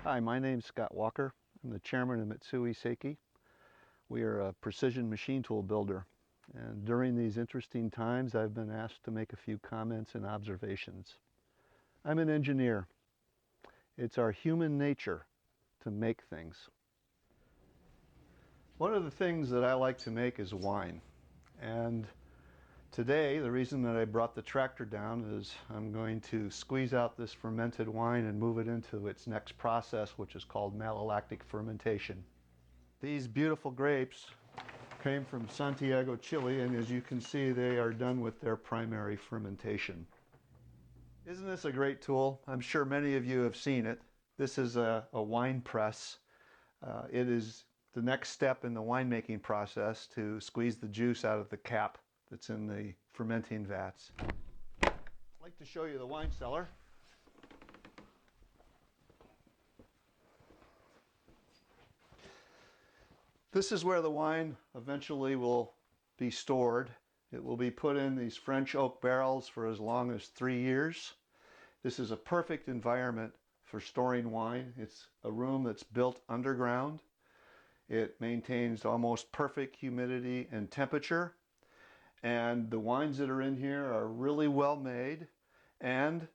Hi, my name's Scott Walker. I'm the chairman of Mitsui Seiki. We are a precision machine tool builder. And during these interesting times, I've been asked to make a few comments and observations. I'm an engineer. It's our human nature to make things. One of the things that I like to make is wine. And today, the reason that I brought the tractor down is I'm going to squeeze out this fermented wine and move it into its next process, which is called malolactic fermentation. These beautiful grapes came from Santiago, Chile, and as you can see, they are done with their primary fermentation. Isn't this a great tool? I'm sure many of you have seen it. This is a wine press. It is the next step in the winemaking process to squeeze the juice out of the cap that's in the fermenting vats. I'd like to show you the wine cellar. This is where the wine eventually will be stored. It will be put in these French oak barrels for as long as 3 years. This is a perfect environment for storing wine. It's a room that's built underground. It maintains almost perfect humidity and temperature. And the wines that are in here are really well made. And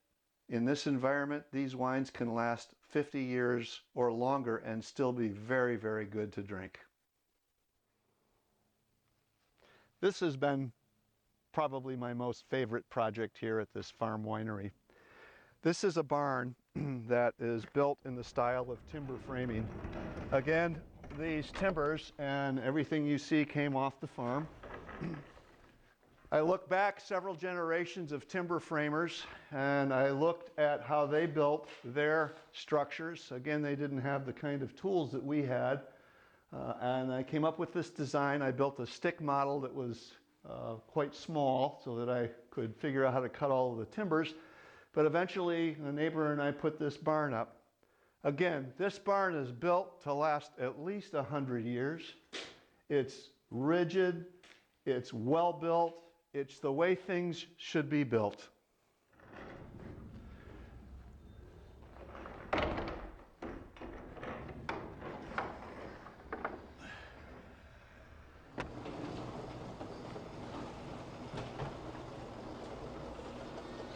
in this environment, these wines can last 50 years or longer and still be very, very good to drink. This has been probably my most favorite project here at this farm winery. This is a barn that is built in the style of timber framing. Again, these timbers and everything you see came off the farm. I look back several generations of timber framers and I looked at how they built their structures. Again, they didn't have the kind of tools that we had. And I came up with this design. I built a stick model that was quite small so that I could figure out how to cut all of the timbers. But eventually, a neighbor and I put this barn up. Again, this barn is built to last at least 100 years. It's rigid, it's well built, it's the way things should be built.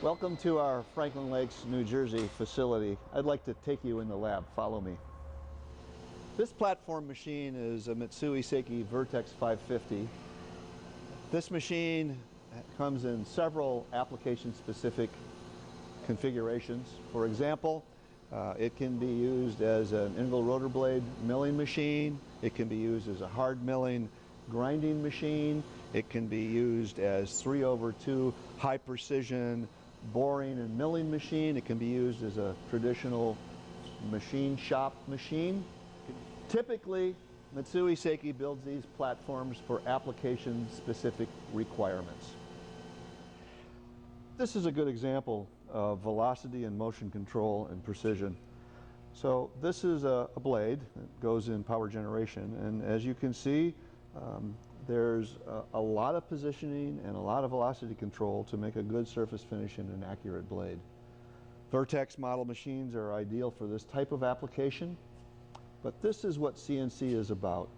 Welcome to our Franklin Lakes, New Jersey facility. I'd like to take you in the lab. Follow me. This platform machine is a Mitsui Seiki Vertex 550. This machine comes in several application-specific configurations. For example, it can be used as an integral rotor blade milling machine. It can be used as a hard milling grinding machine. It can be used as 3/2 high precision boring and milling machine. It can be used as a traditional machine shop machine. Typically, Mitsui Seiki builds these platforms for application-specific requirements. This is a good example of velocity and motion control and precision. So this is a blade that goes in power generation, and as you can see, there's a lot of positioning and a lot of velocity control to make a good surface finish in an accurate blade. Vertex model machines are ideal for this type of application, but this is what CNC is about.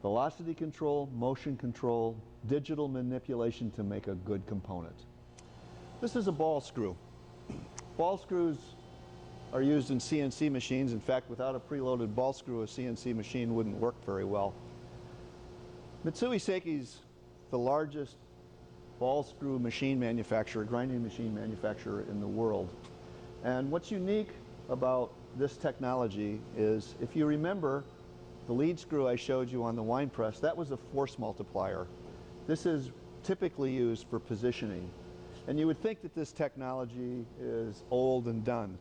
Velocity control, motion control, digital manipulation to make a good component. This is a ball screw. Ball screws are used in CNC machines. In fact, without a preloaded ball screw, a CNC machine wouldn't work very well. Mitsui Seiki is the largest ball screw machine manufacturer, grinding machine manufacturer in the world. And what's unique about this technology is, if you remember the lead screw I showed you on the wine press, that was a force multiplier. This is typically used for positioning. And you would think that this technology is old and done.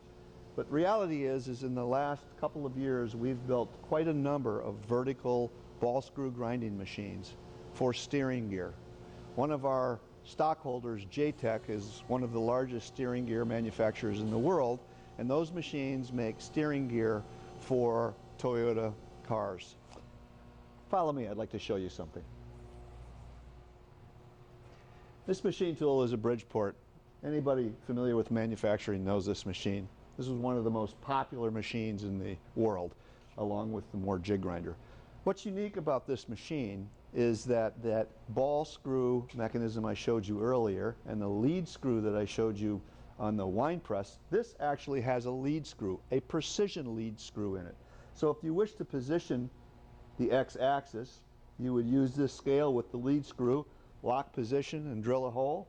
But reality is in the last couple of years, we've built quite a number of vertical ball screw grinding machines for steering gear. One of our stockholders, JTech, is one of the largest steering gear manufacturers in the world, and those machines make steering gear for Toyota cars. Follow me, I'd like to show you something. This machine tool is a Bridgeport. Anybody familiar with manufacturing knows this machine. This was one of the most popular machines in the world, along with the more jig grinder. What's unique about this machine is that that ball screw mechanism I showed you earlier and the lead screw that I showed you on the wine press, this actually has a lead screw, a precision lead screw in it. So if you wish to position the x-axis, you would use this scale with the lead screw, lock position and drill a hole,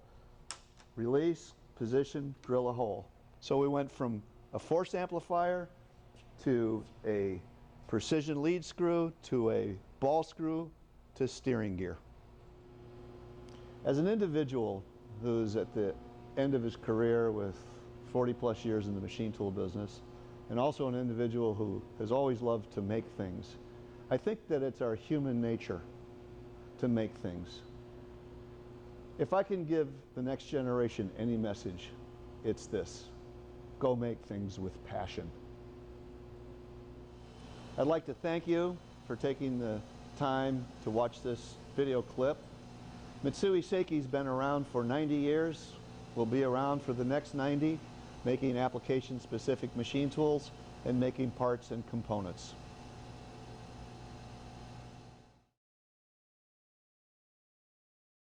release, position, drill a hole. So we went from a force amplifier to a precision lead screw to a ball screw to steering gear. As an individual who's at the end of his career with 40 plus years in the machine tool business, and also an individual who has always loved to make things, I think that it's our human nature to make things. If I can give the next generation any message, it's this: go make things with passion. I'd like to thank you for taking the time to watch this video clip. Mitsui Seiki's been around for 90 years. We'll be around for the next 90, making application-specific machine tools and making parts and components.